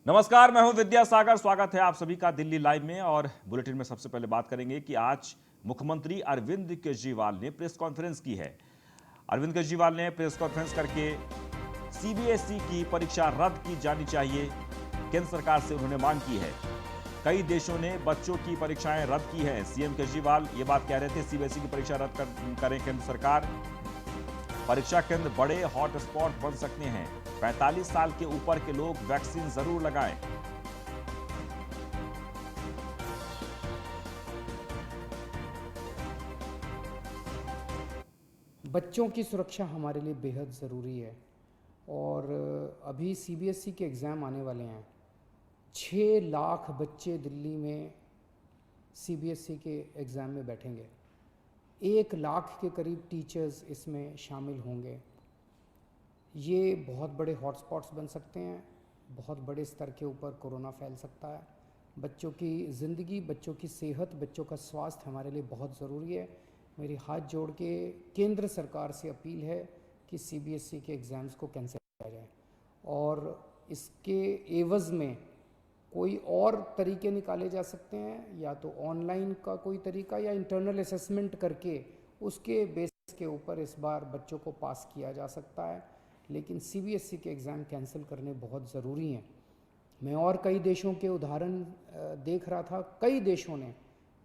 नमस्कार, मैं हूं विद्यासागर। स्वागत है आप सभी का दिल्ली लाइव में। और बुलेटिन में सबसे पहले बात करेंगे कि आज मुख्यमंत्री अरविंद केजरीवाल ने प्रेस कॉन्फ्रेंस की है। अरविंद केजरीवाल ने प्रेस कॉन्फ्रेंस करके सीबीएसई की परीक्षा रद्द की जानी चाहिए, केंद्र सरकार से उन्होंने मांग की है। कई देशों ने बच्चों की परीक्षाएं रद्द की हैं। सीएम केजरीवाल ये बात कह रहे थे, सीबीएसई की परीक्षा रद्द करें केंद्र सरकार। परीक्षा केंद्र बड़े हॉटस्पॉट बन सकते हैं। 45 साल के ऊपर के लोग वैक्सीन जरूर लगाएं। बच्चों की सुरक्षा हमारे लिए बेहद ज़रूरी है और अभी सीबीएसई के एग्ज़ाम आने वाले हैं। 6 लाख बच्चे दिल्ली में सीबीएसई के एग्ज़ाम में बैठेंगे। 1 लाख के करीब टीचर्स इसमें शामिल होंगे। ये बहुत बड़े हॉटस्पॉट्स बन सकते हैं। बहुत बड़े स्तर के ऊपर कोरोना फैल सकता है। बच्चों की ज़िंदगी, बच्चों की सेहत, बच्चों का स्वास्थ्य हमारे लिए बहुत ज़रूरी है। मेरी हाथ जोड़ के केंद्र सरकार से अपील है कि सीबीएसई के एग्ज़ाम्स को कैंसिल किया जाए और इसके एवज़ में कोई और तरीके निकाले जा सकते हैं, या तो ऑनलाइन का कोई तरीका या इंटरनल असेसमेंट करके उसके बेसिस के ऊपर इस बार बच्चों को पास किया जा सकता है। लेकिन सीबीएसई के एग्ज़ाम कैंसिल करने बहुत ज़रूरी हैं। मैं और कई देशों के उदाहरण देख रहा था। कई देशों ने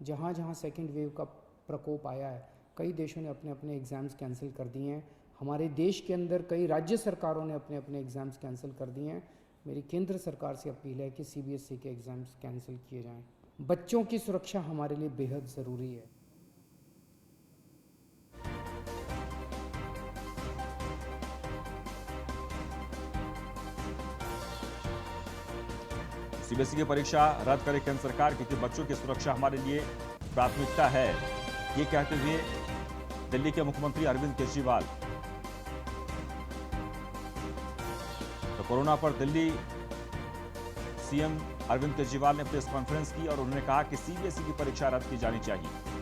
जहाँ जहाँ सेकेंड वेव का प्रकोप आया है, कई देशों ने अपने अपने एग्ज़ाम्स कैंसिल कर दिए हैं। हमारे देश के अंदर कई राज्य सरकारों ने अपने अपने एग्ज़ाम्स कैंसिल कर दिए हैं। मेरी केंद्र सरकार से अपील है कि सीबीएसई के एग्ज़ाम्स कैंसिल किए जाएं। बच्चों की सुरक्षा हमारे लिए बेहद ज़रूरी है। सीबीएसई की परीक्षा रद्द करे केंद्र सरकार, क्योंकि बच्चों की सुरक्षा हमारे लिए प्राथमिकता है, ये कहते हुए दिल्ली के मुख्यमंत्री अरविंद केजरीवाल। तो कोरोना पर दिल्ली सीएम अरविंद केजरीवाल ने प्रेस कॉन्फ्रेंस की और उन्होंने कहा कि सीबीएसई की परीक्षा रद्द की जानी चाहिए।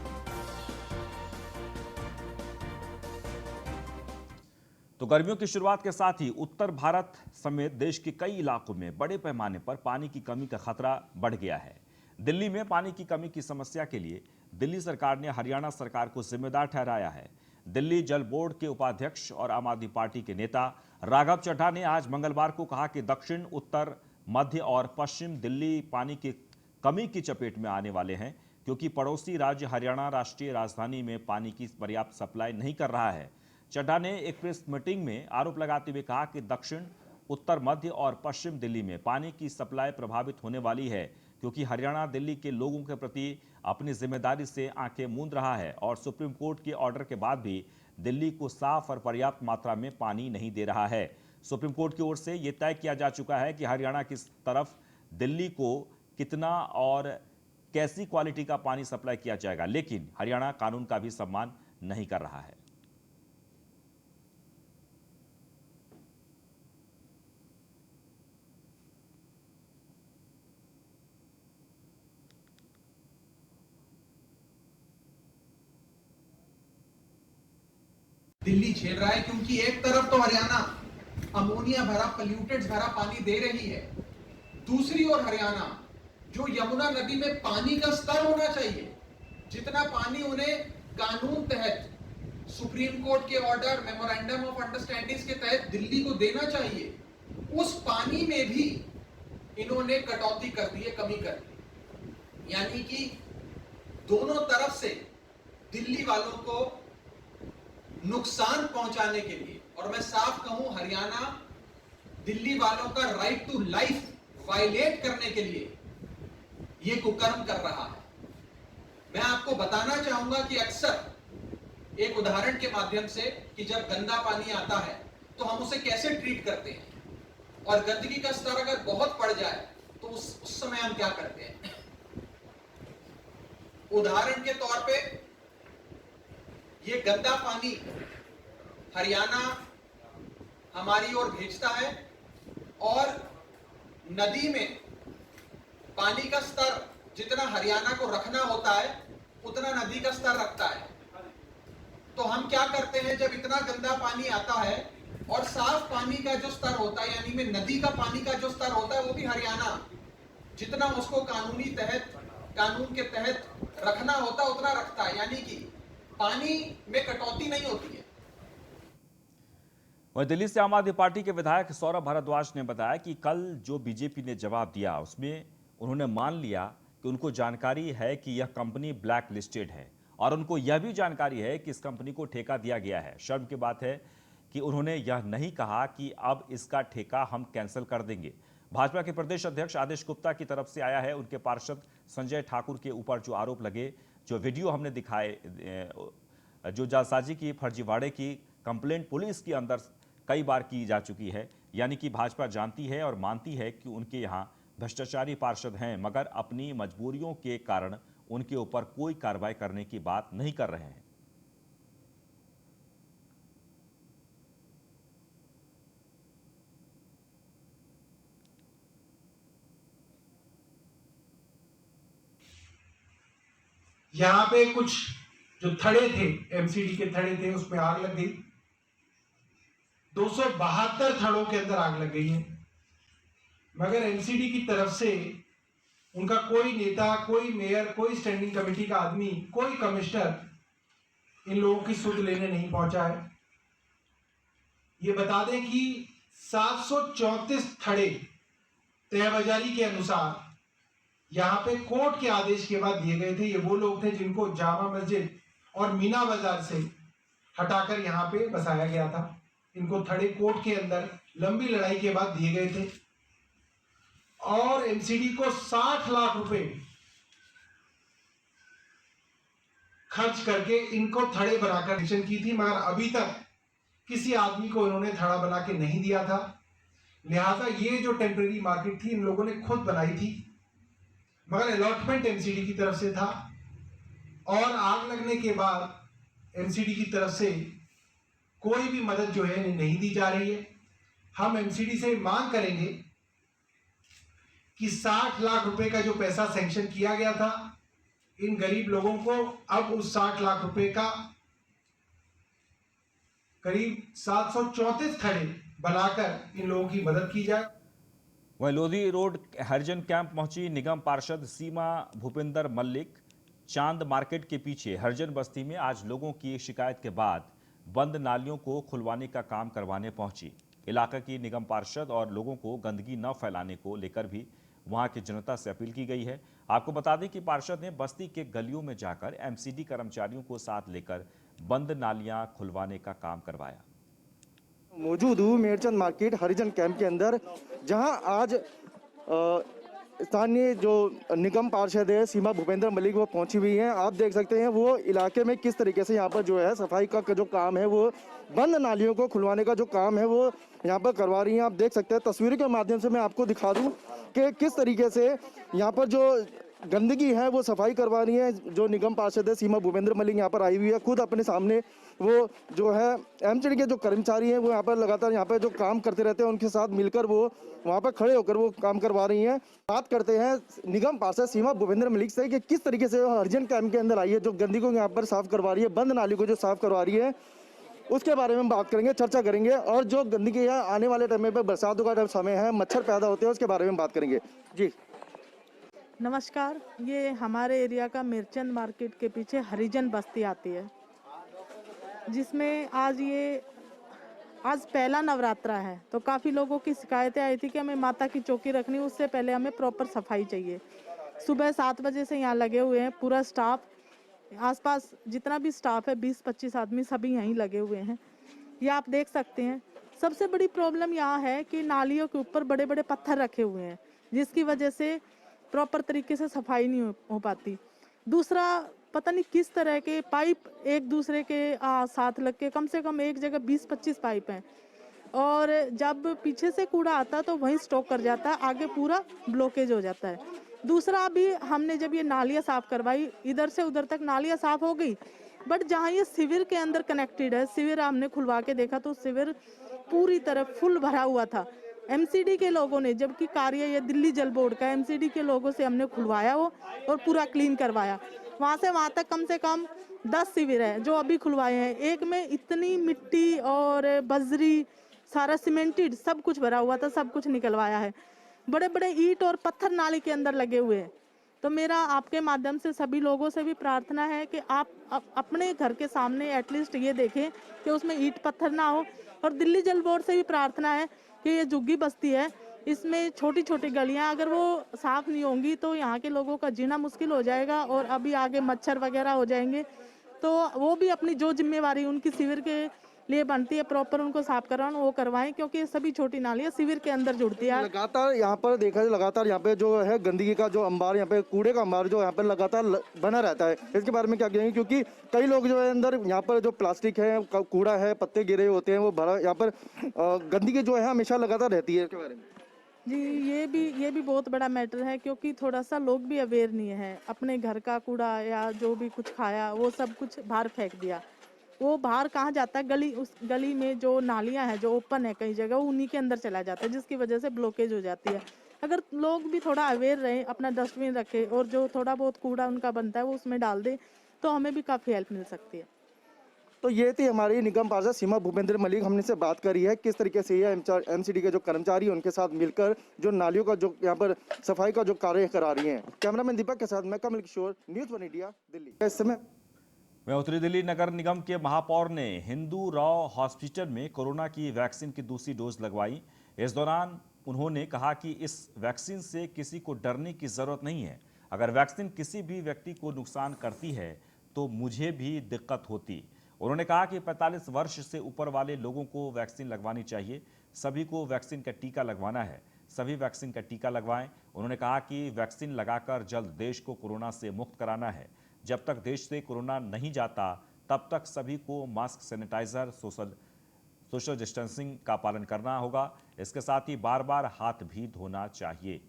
तो गर्मियों की शुरुआत के साथ ही उत्तर भारत समेत देश के कई इलाकों में बड़े पैमाने पर पानी की कमी का खतरा बढ़ गया है। दिल्ली में पानी की कमी की समस्या के लिए दिल्ली सरकार ने हरियाणा सरकार को जिम्मेदार ठहराया है। दिल्ली जल बोर्ड के उपाध्यक्ष और आम आदमी पार्टी के नेता राघव चड्ढा ने आज मंगलवार को कहा कि दक्षिण, उत्तर, मध्य और पश्चिम दिल्ली पानी की कमी की चपेट में आने वाले हैं, क्योंकि पड़ोसी राज्य हरियाणा राष्ट्रीय राजधानी में पानी की पर्याप्त सप्लाई नहीं कर रहा है। चड्ढा ने एक प्रेस मीटिंग में आरोप लगाते हुए कहा कि दक्षिण, उत्तर, मध्य और पश्चिम दिल्ली में पानी की सप्लाई प्रभावित होने वाली है, क्योंकि हरियाणा दिल्ली के लोगों के प्रति अपनी जिम्मेदारी से आंखें मूंद रहा है और सुप्रीम कोर्ट के ऑर्डर के बाद भी दिल्ली को साफ और पर्याप्त मात्रा में पानी नहीं दे रहा है। सुप्रीम कोर्ट की ओर से यह तय किया जा चुका है कि हरियाणा किस तरफ दिल्ली को कितना और कैसी क्वालिटी का पानी सप्लाई किया जाएगा, लेकिन हरियाणा कानून का भी सम्मान नहीं कर रहा है। दिल्ली झेल रहा है, क्योंकि एक तरफ तो हरियाणा अमोनिया भरा, पोल्यूटेड्स भरा पानी दे रही है, दूसरी ओर हरियाणा जो यमुना नदी में पानी का स्तर होना चाहिए, जितना पानी उन्हें कानून तहत सुप्रीम कोर्ट के ऑर्डर, मेमोरेंडम ऑफ अंडरस्टैंडिंग के तहत दिल्ली को देना चाहिए, उस पानी में भी इन्होंने कटौती कर दी है, कमी कर दी। यानी कि दोनों तरफ से दिल्ली वालों को नुकसान पहुंचाने के लिए, और मैं साफ कहूं, हरियाणा दिल्ली वालों का राइट टू लाइफ वायलेट करने के लिए यह कुकर्म कर रहा है। मैं आपको बताना चाहूंगा कि अक्सर एक उदाहरण के माध्यम से कि जब गंदा पानी आता है तो हम उसे कैसे ट्रीट करते हैं, और गंदगी का स्तर अगर बहुत बढ़ जाए तो उस समय हम क्या करते हैं। उदाहरण के तौर पे ये गंदा पानी हरियाणा हमारी ओर भेजता है और नदी में पानी का स्तर जितना हरियाणा को रखना होता है उतना नदी का स्तर रखता है। तो हम क्या करते हैं, जब इतना गंदा पानी आता है और साफ पानी का जो स्तर होता है, यानी में नदी का पानी का जो स्तर होता है, वो भी हरियाणा जितना उसको कानून के तहत रखना होता है उतना रखता है, यानी कि पानी में कटौती नहीं होती है। वहीं दिल्ली से आम आदमी पार्टी के विधायक सौरभ भारद्वाज ने बताया कि कल जो बीजेपी ने जवाब दिया उसमें उन्होंने मान लिया कि उनको जानकारी है कि यह कंपनी ब्लैक लिस्टेड है और उनको यह भी जानकारी है कि इस कंपनी को ठेका दिया गया है। शर्म की बात है कि उन्होंने यह नहीं कहा कि अब इसका ठेका हम कैंसिल कर देंगे। भाजपा के प्रदेश अध्यक्ष आदेश गुप्ता की तरफ से आया है उनके पार्षद संजय ठाकुर के ऊपर जो आरोप लगे, जो वीडियो हमने दिखाए, जो जालसाजी की, फर्जीवाड़े की कंप्लेंट पुलिस के अंदर कई बार की जा चुकी है। यानी कि भाजपा जानती है और मानती है कि उनके यहाँ भ्रष्टाचारी पार्षद हैं, मगर अपनी मजबूरियों के कारण उनके ऊपर कोई कार्रवाई करने की बात नहीं कर रहे हैं। यहाँ पे कुछ जो थड़े थे, एमसीडी के थड़े थे, उसमें आग लग गई। 272 थड़ों के अंदर आग लग गई है, मगर एमसीडी की तरफ से उनका कोई नेता, कोई मेयर, कोई स्टैंडिंग कमेटी का आदमी, कोई कमिश्नर इन लोगों की सुध लेने नहीं पहुंचा है। ये बता दें कि 734 थड़े तहबाजारी के अनुसार यहाँ पे कोर्ट के आदेश के बाद दिए गए थे। ये वो लोग थे जिनको जामा मस्जिद और मीना बाजार से हटाकर यहाँ पे बसाया गया था। इनको थड़े कोर्ट के अंदर लंबी लड़ाई के बाद दिए गए थे और एमसीडी को 60 लाख रुपए खर्च करके इनको थड़े बनाकर निरीक्षण की थी, मगर अभी तक किसी आदमी को इन्होंने थड़ा बना के नहीं दिया था। लिहाजा ये जो टेम्परेरी मार्केट थी इन लोगों ने खुद बनाई थी, मगर अलॉटमेंट एमसीडी की तरफ से था और आग लगने के बाद एमसीडी की तरफ से कोई भी मदद जो है नहीं दी जा रही है। हम एमसीडी से मांग करेंगे कि 60 लाख रुपए का जो पैसा सैंक्शन किया गया था, इन गरीब लोगों को अब उस 60 लाख रुपए का करीब 734 थड़े बनाकर इन लोगों की मदद की जाए। वहीं लोधी रोड हरिजन कैंप पहुंची निगम पार्षद सीमा भूपेंद्र मल्लिक। चांद मार्केट के पीछे हरिजन बस्ती में आज लोगों की शिकायत के बाद बंद नालियों को खुलवाने का काम करवाने पहुंची। इलाका की निगम पार्षद और लोगों को गंदगी न फैलाने को लेकर भी वहां की जनता से अपील की गई है। आपको बता दें कि पार्षद ने बस्ती के गलियों में जाकर एमसीडी कर्मचारियों को साथ लेकर बंद नालियां खुलवाने का काम करवाया। मौजूद हूँ मेरचंद मार्केट हरिजन कैंप के अंदर, जहां आज स्थानीय जो निगम पार्षद है सीमा भूपेंद्र मलिक वो पहुंची हुई हैं। आप देख सकते हैं वो इलाके में किस तरीके से यहाँ पर जो है सफाई का जो काम है, वो बंद नालियों को खुलवाने का जो काम है वो यहाँ पर करवा रही हैं। आप देख सकते हैं तस्वीरों के माध्यम से मैं आपको दिखा दूं कि किस तरीके से यहाँ पर जो गंदगी है वो सफाई करवा रही है। जो निगम पार्षद है सीमा भूपेंद्र मलिक यहाँ पर आई हुई है, खुद अपने सामने वो जो है एमसीडी के जो कर्मचारी हैं वो यहाँ पर लगातार यहाँ पर जो काम करते रहते हैं उनके साथ मिलकर वो वहाँ पर खड़े होकर वो काम करवा रही हैं। बात करते हैं निगम पार्षद सीमा भूपेंद्र मलिक से कि किस तरीके से हरिजन कैंप के अंदर आई है, जो गंदगी को यहाँ पर साफ करवा रही है, बंद नाली को जो साफ करवा रही है, उसके बारे में बात करेंगे, चर्चा करेंगे। और जो गंदगी है आने वाले टाइम में बरसातों का समय है, मच्छर पैदा होते हैं, उसके बारे में बात करेंगे। जी नमस्कार, ये हमारे एरिया का मिर्चंद मार्केट के पीछे हरिजन बस्ती आती है, जिसमें आज पहला नवरात्रा है। तो काफ़ी लोगों की शिकायतें आई थी कि हमें माता की चौकी रखनी, उससे पहले हमें प्रॉपर सफाई चाहिए। सुबह 7 बजे से यहाँ लगे हुए हैं पूरा स्टाफ, आसपास जितना भी स्टाफ है 20-25 आदमी सभी यहीं लगे हुए हैं। ये आप देख सकते हैं। सबसे बड़ी प्रॉब्लम यहाँ है कि नालियों के ऊपर बड़े बड़े पत्थर रखे हुए हैं, जिसकी वजह से प्रॉपर तरीके से सफाई नहीं हो पाती। दूसरा, पता नहीं किस तरह के पाइप एक दूसरे के साथ लग के, कम से कम एक जगह 20-25 पाइप हैं, और जब पीछे से कूड़ा आता तो वहीं स्टॉक कर जाता है, आगे पूरा ब्लॉकेज हो जाता है। दूसरा, अभी हमने जब ये नालियाँ साफ करवाई, इधर से उधर तक नालियाँ साफ हो गई, बट जहाँ ये सिविर के अंदर कनेक्टेड है, सिविर हमने खुलवा के देखा तो सिविर पूरी तरह फुल भरा हुआ था। एमसीडी के लोगों ने, जबकि कार्य ये दिल्ली जल बोर्ड का, एमसीडी के लोगों से हमने खुलवाया वो और पूरा क्लीन करवाया। वहाँ से वहाँ तक कम से कम 10 शिविर है जो अभी खुलवाए हैं। एक में इतनी मिट्टी और बजरी सारा सीमेंटेड सब कुछ भरा हुआ था, सब कुछ निकलवाया है। बड़े बड़े ईंट और पत्थर नाली के अंदर लगे हुए हैं। तो मेरा आपके माध्यम से सभी लोगों से भी प्रार्थना है कि आप अपने घर के सामने एटलीस्ट ये देखें कि उसमें ईंट पत्थर ना हो। और दिल्ली जल बोर्ड से भी प्रार्थना है कि ये झुग्गी बस्ती है, इसमें छोटी छोटी गलियां अगर वो साफ नहीं होंगी तो यहाँ के लोगों का जीना मुश्किल हो जाएगा और अभी आगे मच्छर वगैरह हो जाएंगे। तो वो भी अपनी जो जिम्मेवारी उनकी शिविर के लिए बनती है प्रॉपर उनको साफ करवाना वो करवाएं, क्योंकि ये सभी छोटी नालियाँ शिविर के अंदर जुड़ती है। लगातार यहाँ पर देखा जाए, लगातार यहाँ पे जो है गंदगी का जो अंबार, यहाँ पे कूड़े का अंबार जो यहाँ पे लगातार बना रहता है, इसके बारे में क्या कहेंगे? क्योंकि कई लोग जो है अंदर यहाँ पर जो प्लास्टिक है, कूड़ा है, पत्ते गिरे होते हैं, वो भरा यहाँ पर गंदगी जो है हमेशा लगातार रहती है, इसके बारे में जी ये भी बहुत बड़ा मैटर है, क्योंकि थोड़ा सा लोग भी अवेयर नहीं है। अपने घर का कूड़ा या जो भी कुछ खाया वो सब कुछ बाहर फेंक दिया। वो बाहर कहाँ जाता है? गली, उस गली में जो नालियाँ हैं जो ओपन है कई जगह, वो उन्हीं के अंदर चला जाता है, जिसकी वजह से ब्लॉकेज हो जाती है। अगर लोग भी थोड़ा अवेयर रहें, अपना डस्टबिन रखें और जो थोड़ा बहुत कूड़ा उनका बनता है वो उसमें डाल दें, तो हमें भी काफ़ी हेल्प मिल सकती है। तो ये थी हमारी निगम पार्षद सीमा भूपेंद्र मलिक। हमने से बात करी है किस तरीके से ये एमसीडी के जो कर्मचारी हैं उनके साथ मिलकर जो नालियों का जो यहाँ पर सफाई का जो कार्य करा रही हैं। कैमरामैन दीपक के साथ मैं कमल किशोर, न्यूज़ 1 इंडिया, दिल्ली। इस समय मैं उत्तरी दिल्ली नगर निगम के महापौर ने हिंदू राव हॉस्पिटल में कोरोना की वैक्सीन की दूसरी डोज लगवाई। इस दौरान उन्होंने कहा कि इस वैक्सीन से किसी को डरने की जरूरत नहीं है। अगर वैक्सीन किसी भी व्यक्ति को नुकसान करती है तो मुझे भी दिक्कत होती। उन्होंने कहा कि 45 वर्ष से ऊपर वाले लोगों को वैक्सीन लगवानी चाहिए। सभी को वैक्सीन का टीका लगवाना है, सभी वैक्सीन का टीका लगवाएं। उन्होंने कहा कि वैक्सीन लगाकर जल्द देश को कोरोना से मुक्त कराना है। जब तक देश से कोरोना नहीं जाता तब तक सभी को मास्क, सैनिटाइजर, सोशल डिस्टेंसिंग का पालन करना होगा। इसके साथ ही बार बार हाथ भी धोना चाहिए।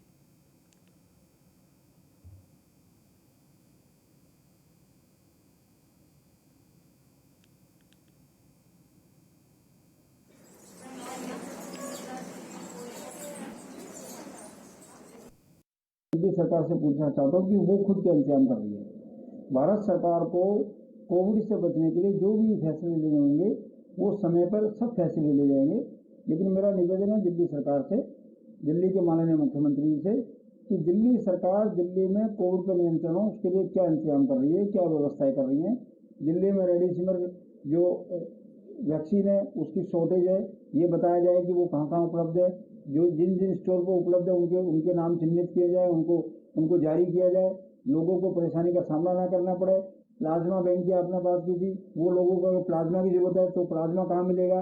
दिल्ली सरकार से पूछना चाहता हूँ कि वो खुद क्या इंतजाम कर रही है। भारत सरकार को कोविड से बचने के लिए जो भी फैसले लेने होंगे वो समय पर सब फैसले ले जाएंगे। लेकिन मेरा निवेदन है दिल्ली सरकार से, दिल्ली के माननीय मुख्यमंत्री जी से, कि दिल्ली सरकार दिल्ली में कोविड पर नियंत्रण हो उसके लिए क्या इंतजाम कर रही है, क्या व्यवस्थाएं कर रही हैं। दिल्ली में रेमडेसिविर जो वैक्सीन है उसकी शॉर्टेज है, ये बताया जाए कि वो कहाँ कहाँ उपलब्ध है। जो जिन जिन स्टोर पर उपलब्ध है उनके नाम चिन्हित किए जाए, उनको जारी किया जाए, लोगों को परेशानी का सामना ना करना पड़े। प्लाज्मा बैंक की आपने बात की थी, वो लोगों को प्लाज्मा की जरूरत है तो प्लाज्मा कहाँ मिलेगा।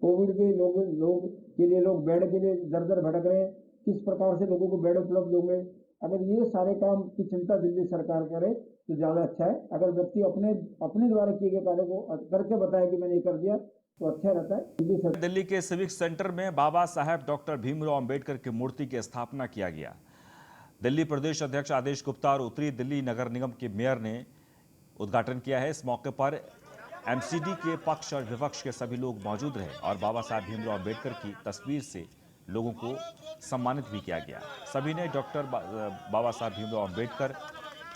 कोविड के लोग के लिए लोग बेड के लिए दर दर भटक रहे हैं, किस प्रकार से लोगों को बेड उपलब्ध होंगे। अगर ये सारे काम की चिंता दिल्ली सरकार करे तो ज़्यादा अच्छा है। अगर व्यक्ति अपने द्वारा किए गए कार्य को करके बताए कि मैंने ये कर दिया तो अच्छा रहता है। दिल्ली के सिविक सेंटर में बाबा साहेब डॉक्टर भीमराव अंबेडकर की मूर्ति की स्थापना किया गया। दिल्ली प्रदेश अध्यक्ष आदेश गुप्ता और उत्तरी दिल्ली नगर निगम के मेयर ने उद्घाटन किया है। इस मौके पर एमसीडी के पक्ष और विपक्ष के सभी लोग मौजूद रहे और बाबा साहेब भीमराव अंबेडकर की तस्वीर से लोगों को सम्मानित भी किया गया। सभी ने डॉक्टर बाबा साहेब भीमराव अंबेडकर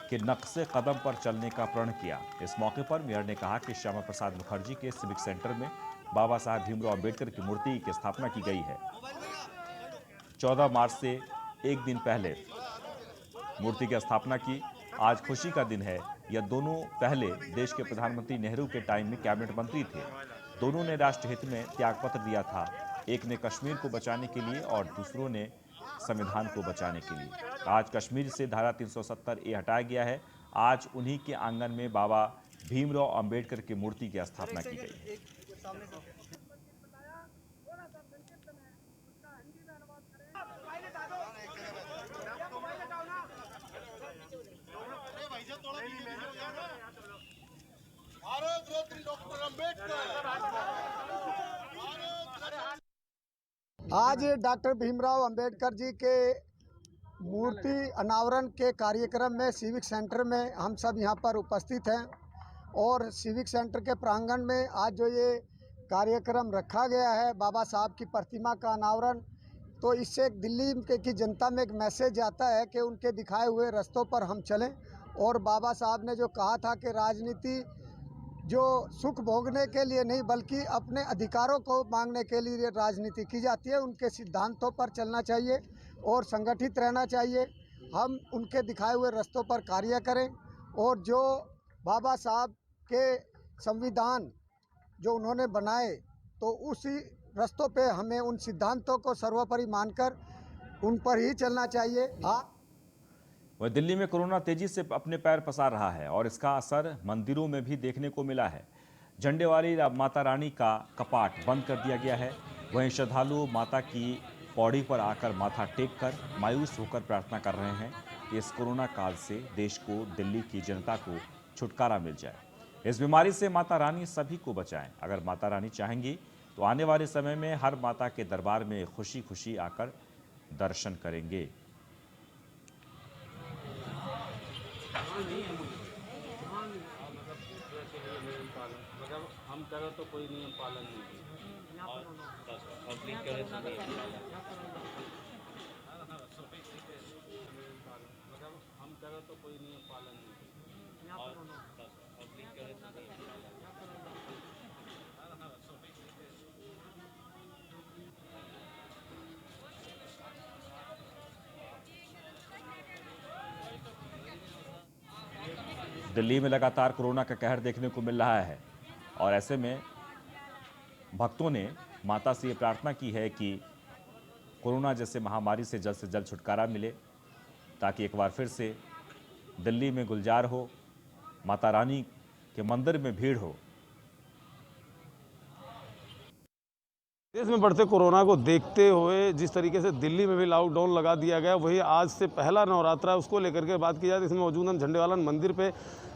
के नक्शे कदम पर चलने का प्रण किया। इस मौके पर मेयर ने कहा कि श्यामा प्रसाद मुखर्जी के सिविक सेंटर में बाबा साहेब भीमराव अंबेडकर की मूर्ति की स्थापना की गई है। 14 मार्च से एक दिन पहले मूर्ति की स्थापना की। आज खुशी का दिन है। यह दोनों पहले देश के प्रधानमंत्री नेहरू के टाइम में कैबिनेट मंत्री थे। दोनों ने राष्ट्रहित में त्यागपत्र दिया था। एक ने कश्मीर को बचाने के लिए और दूसरों ने संविधान को बचाने के लिए। आज कश्मीर से धारा 370A हटाया गया है। आज उन्हीं के आंगन में बाबा भीमराव अंबेडकर की मूर्ति की स्थापना की गई है। आज डॉक्टर भीमराव अंबेडकर जी के मूर्ति अनावरण के कार्यक्रम में सिविक सेंटर में हम सब यहाँ पर उपस्थित हैं और सिविक सेंटर के प्रांगण में आज जो ये कार्यक्रम रखा गया है बाबा साहब की प्रतिमा का अनावरण, तो इससे दिल्ली की जनता में एक मैसेज आता है कि उनके दिखाए हुए रास्तों पर हम चलें। और बाबा साहब ने जो कहा था कि राजनीति जो सुख भोगने के लिए नहीं बल्कि अपने अधिकारों को मांगने के लिए राजनीति की जाती है, उनके सिद्धांतों पर चलना चाहिए और संगठित रहना चाहिए। हम उनके दिखाए हुए रास्तों पर कार्य करें और जो बाबा साहब के संविधान जो उन्होंने बनाए तो उसी रास्तों पे हमें उन सिद्धांतों को सर्वोपरि मानकर उन पर ही चलना चाहिए। वह दिल्ली में कोरोना तेजी से अपने पैर पसार रहा है और इसका असर मंदिरों में भी देखने को मिला है। झंडे वाली माता रानी का कपाट बंद कर दिया गया है। वहीं श्रद्धालु माता की पौड़ी पर आकर माथा टेक कर मायूस होकर प्रार्थना कर रहे हैं कि इस कोरोना काल से देश को, दिल्ली की जनता को छुटकारा मिल जाए। इस बीमारी से माता रानी सभी को बचाएं। अगर माता रानी चाहेंगी तो आने वाले समय में हर माता के दरबार में खुशी खुशी आकर दर्शन करेंगे। हम करो तो कोई नियम पालन नहीं और पब्लिक करे तो नहीं हम करो तो कोई नियम पालन नहीं और पब्लिक करे तो नहीं। दिल्ली में लगातार कोरोना का कहर देखने को मिल रहा है और ऐसे में भक्तों ने माता से ये प्रार्थना की है कि कोरोना जैसे महामारी से जल्द छुटकारा मिले, ताकि एक बार फिर से दिल्ली में गुलजार हो, माता रानी के मंदिर में भीड़ हो। देश में बढ़ते कोरोना को देखते हुए जिस तरीके से दिल्ली में भी लॉकडाउन लगा दिया गया, वही आज से पहला नवरात्रा है उसको लेकर के बात की जाए। इसमें मौजूदन झंडेवालन मंदिर पे,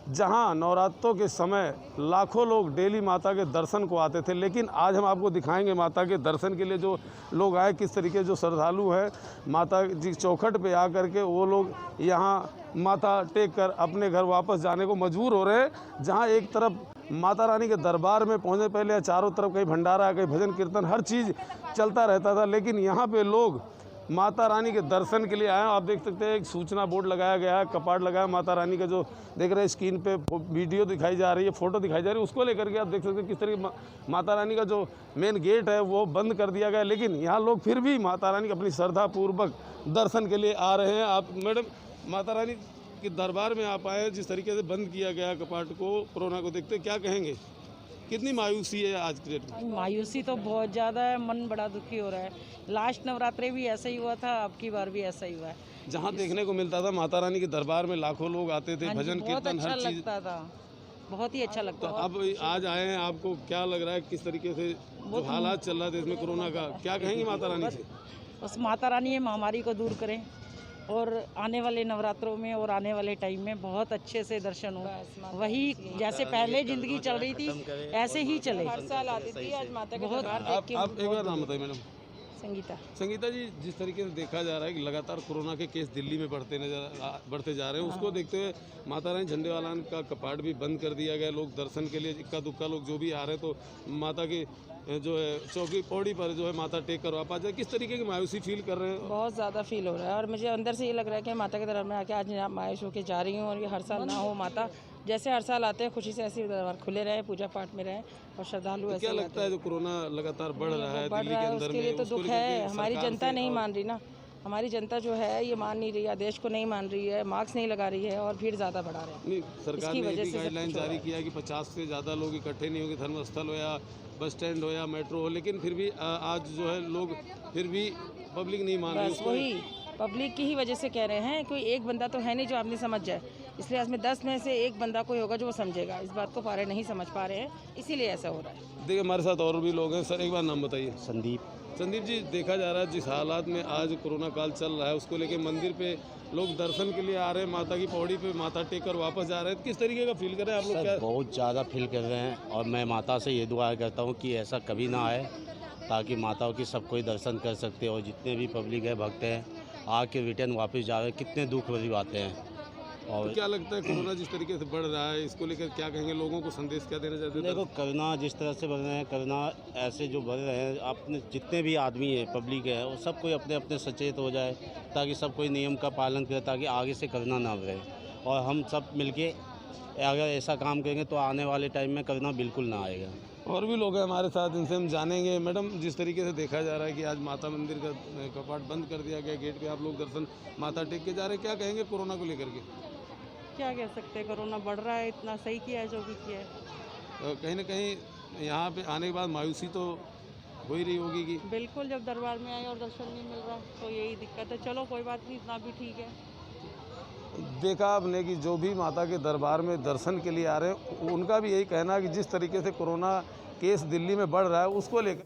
जहां नवरात्रों के समय लाखों लोग डेली माता के दर्शन को आते थे, लेकिन आज हम आपको दिखाएंगे माता के दर्शन के लिए जो लोग आए, किस तरीके जो श्रद्धालु हैं माता जी चौखट पे आकर के वो लोग यहाँ माथा टेक कर अपने घर वापस जाने को मजबूर हो रहे हैं। जहाँ एक तरफ माता रानी के दरबार में पहुँचने पहले चारों तरफ कहीं भंडारा, कहीं भजन कीर्तन, हर चीज़ चलता रहता था, लेकिन यहाँ पे लोग माता रानी के दर्शन के लिए आए। आप देख सकते हैं एक सूचना बोर्ड लगाया गया है, कपाट लगाया माता रानी का, जो देख रहे हैं स्क्रीन पे वीडियो दिखाई जा रही है, फोटो दिखाई जा रही है, उसको लेकर के आप देख सकते हैं किस तरीके माता रानी का जो मेन गेट है वो बंद कर दिया गया, लेकिन यहाँ लोग फिर भी माता रानी के अपनी श्रद्धापूर्वक दर्शन के लिए आ रहे हैं। आप मैडम माता रानी के दरबार में आप आए, जिस तरीके से बंद किया गया कपाट को कोरोना को देखते, क्या कहेंगे? कितनी मायूसी है आज के डेट में? मायूसी तो बहुत ज़्यादा है, मन बड़ा दुखी हो रहा है। लास्ट नवरात्रे भी ऐसा ही हुआ था, अब की बार भी ऐसा ही हुआ है। जहाँ देखने को मिलता था माता रानी के दरबार में लाखों लोग आते थे, भजन कीर्तन हर चीज लगता था, बहुत ही अच्छा लगता था। अब आज आए हैं, आपको क्या लग रहा है, किस तरीके से जो हालात चल रहा था इसमें कोरोना का, क्या कहेंगे माता रानी से? बस माता रानी ये महामारी को दूर करें और आने वाले नवरात्रों में और आने वाले टाइम में बहुत अच्छे से दर्शन हो, वही जैसे पहले जिंदगी चल रही थी ऐसे ही चले। हर साल आती थी, आज माता के दरबार देख के। आप एक बार नाम बताइए मैडम। संगीता जी, जिस तरीके से देखा जा रहा है कि लगातार कोरोना के केस दिल्ली में बढ़ते जा रहे हैं, उसको देखते हुए माता रानी झंडेवालन का कपाट भी बंद कर दिया गया। लोग दर्शन के लिए इक्का दुक्का लोग जो भी आ रहे हैं, तो माता की जो है चौकी पौड़ी पर जो है माथा टेक कर वापस जाए, किस तरीके की मायूसी फील कर रहे हैं? बहुत ज़्यादा फील हो रहा है और मुझे अंदर से ये लग रहा है कि माता के दरबार में आके आज मायूस होकर जा रही हूँ और ये हर साल ना हो। माता जैसे हर साल आते हैं खुशी से ऐसे दरबार खुले रहे, पूजा पाठ में रहे और श्रद्धालु ऐसे। क्या लगता है जो कोरोना लगातार बढ़ रहा है दिल्ली के अंदर उसके लिए तो दुख है। हमारी जनता नहीं मान रही ना, हमारी जनता जो है ये मान नहीं रही, आदेश को नहीं मान रही है, मास्क नहीं लगा रही है और भीड़ ज़्यादा बढ़ा रहे हैं। सरकार ने भी गाइडलाइन जारी किया कि 50 से ज़्यादा लोग इकट्ठे नहीं होंगे, धर्मस्थल हो या बस स्टैंड हो या मेट्रो हो, लेकिन फिर भी आज जो है लोग फिर भी पब्लिक नहीं मान रही। वही पब्लिक की ही वजह से कह रहे हैं, कोई एक बंदा तो है नहीं जो आप नहीं समझ जाए, इसलिए आज में 10 में से एक बंदा कोई होगा जो वो समझेगा। इस बात को पारे नहीं समझ पा रहे हैं, इसीलिए ऐसा हो रहा है। देखिए हमारे साथ और भी लोग हैं। सर एक बार नाम बताइए। संदीप जी, देखा जा रहा है जिस हालात में आज कोरोना काल चल रहा है, उसको लेके मंदिर पे लोग दर्शन के लिए आ रहे हैं, माता की पौड़ी पे माथा टेक कर वापस जा रहे हैं, किस तरीके का फील कर रहे हैं आप लोग? क्या बहुत ज़्यादा फील कर रहे हैं और मैं माता से ये दुआ करता हूँ कि ऐसा कभी ना आए, ताकि माताओं की सब कोई दर्शन कर सकते और जितने भी पब्लिक है भक्त हैं आके रिटर्न वापस जा रहे हैं, कितने दुख भरी बातें हैं। और तो क्या लगता है कोरोना जिस तरीके से बढ़ रहा है, इसको लेकर क्या कहेंगे, लोगों को संदेश क्या देना चाहते हैं? देखो, कोरोना जिस तरह से बढ़ रहे हैं, कोरोना ऐसे जो बढ़ रहे हैं, अपने जितने भी आदमी है पब्लिक है वो सब कोई अपने अपने सचेत हो जाए, ताकि सब कोई नियम का पालन करे, ताकि आगे से कोरोना ना बढ़े और हम सब मिलके अगर ऐसा काम करेंगे तो आने वाले टाइम में करना बिल्कुल ना आएगा। और भी लोग हैं हमारे साथ, इनसे हम जानेंगे। मैडम, जिस तरीके से देखा जा रहा है कि आज माता मंदिर का कपाट बंद कर दिया गया, गेट पे आप लोग दर्शन माता टेक के जा रहे हैं, क्या कहेंगे कोरोना को लेकर के? क्या कह सकते हैं, कोरोना बढ़ रहा है, इतना सही किया है जो भी किया है। कहीं ना कहीं यहाँ पे आने के बाद मायूसी तो हो ही रही होगी कि बिल्कुल, जब दरबार में आए और दर्शन नहीं मिल रहा तो यही दिक्कत है। चलो कोई बात नहीं, इतना भी ठीक है। देखा आपने कि जो भी माता के दरबार में दर्शन के लिए आ रहे हैं, उनका भी यही कहना है कि जिस तरीके से कोरोना केस दिल्ली में बढ़ रहा है उसको लेकर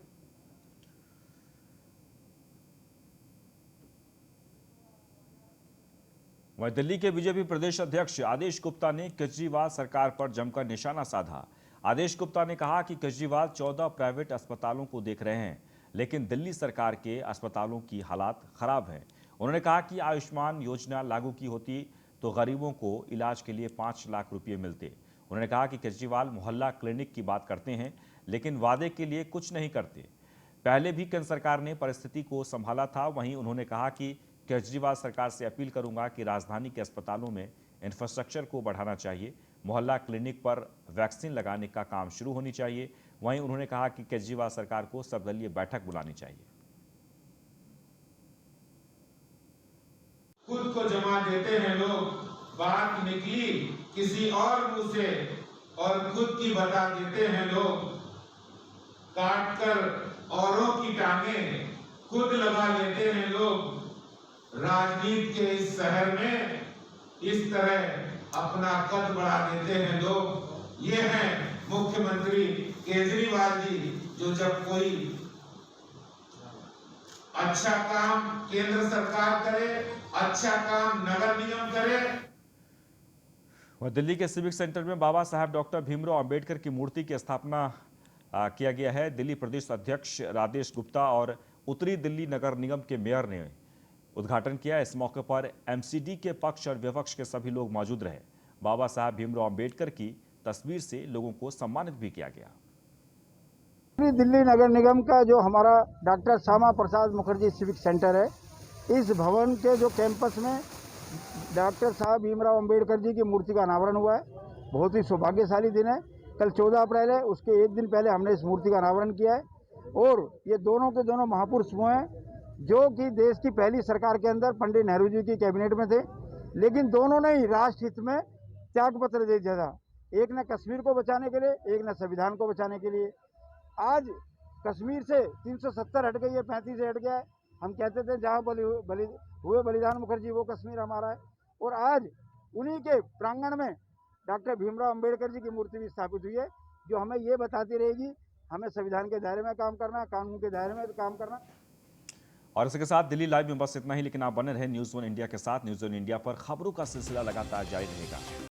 वहीं दिल्ली के बीजेपी प्रदेश अध्यक्ष आदेश गुप्ता ने केजरीवाल सरकार पर जमकर निशाना साधा। आदेश गुप्ता ने कहा कि केजरीवाल 14 प्राइवेट अस्पतालों को देख रहे हैं, लेकिन दिल्ली सरकार के अस्पतालों की हालात खराब है। उन्होंने कहा कि आयुष्मान योजना लागू की होती तो गरीबों को इलाज के लिए 5 लाख रुपये मिलते। उन्होंने कहा कि केजरीवाल मोहल्ला क्लिनिक की बात करते हैं, लेकिन वादे के लिए कुछ नहीं करते। पहले भी केंद्र सरकार ने परिस्थिति को संभाला था। वहीं उन्होंने कहा कि केजरीवाल सरकार से अपील करूंगा कि राजधानी के अस्पतालों में इंफ्रास्ट्रक्चर को बढ़ाना चाहिए, मोहल्ला क्लिनिक पर वैक्सीन लगाने का काम शुरू होनी चाहिए। वहीं उन्होंने कहा कि केजरीवाल सरकार को सर्वदलीय बैठक बुलानी चाहिए। खुद को जमा देते हैं लोग, बात निकली किसी और मुंह से और खुद की बता देते हैं लोग। काट कर औरों की टांगें खुद लगा लेते हैं लोग। राजनीति के इस शहर में इस तरह अपना कद बढ़ा देते हैं लोग। ये हैं मुख्यमंत्री केजरीवाल जी, जो जब कोई अच्छा काम केंद्र सरकार करे, अच्छा काम नगर निगम करे। वह दिल्ली के सिविक सेंटर में बाबा साहब डॉक्टर भीमराव अंबेडकर की मूर्ति की स्थापना किया गया है। दिल्ली प्रदेश अध्यक्ष आदेश गुप्ता और उत्तरी दिल्ली नगर निगम के मेयर ने उद्घाटन किया। इस मौके पर एमसीडी के पक्ष और विपक्ष के सभी लोग मौजूद रहे। बाबा साहब भीमराव अंबेडकर की तस्वीर से लोगों को सम्मानित भी किया गया। दिल्ली नगर निगम का जो हमारा doctor Shyama Prasad Mukherjee civic centre है, इस भवन के जो कैंपस में डॉक्टर साहब भीमराव अंबेडकर जी की मूर्ति का अनावरण हुआ है। बहुत ही सौभाग्यशाली दिन है। कल 14 अप्रैल है, उसके एक दिन पहले हमने इस मूर्ति का अनावरण किया है। और ये दोनों के दोनों महापुरुष हुए हैं, जो कि देश की पहली सरकार के अंदर पंडित नेहरू जी की कैबिनेट में थे, लेकिन दोनों ने ही राष्ट्र हित में त्याग पत्र दे दिया था। एक ने कश्मीर को बचाने के लिए, एक ने संविधान को बचाने के लिए। आज कश्मीर से 370 हट गई है, 35 से हट गया है। हम कहते थे जहाँ हुए बलिदान मुखर्जी वो कश्मीर हमारा है। और आज उन्हीं के प्रांगण में डॉक्टर भीमराव अंबेडकर जी की मूर्ति भी स्थापित हुई है, जो हमें ये बताती रहेगी हमें संविधान के दायरे में काम करना, कानून के दायरे में काम करना। और इसके साथ दिल्ली लाइव में बस इतना ही, लेकिन आप बने रहे न्यूज़ 1 इंडिया के साथ। न्यूज़ 1 इंडिया पर खबरों का सिलसिला लगातार जारी रहेगा।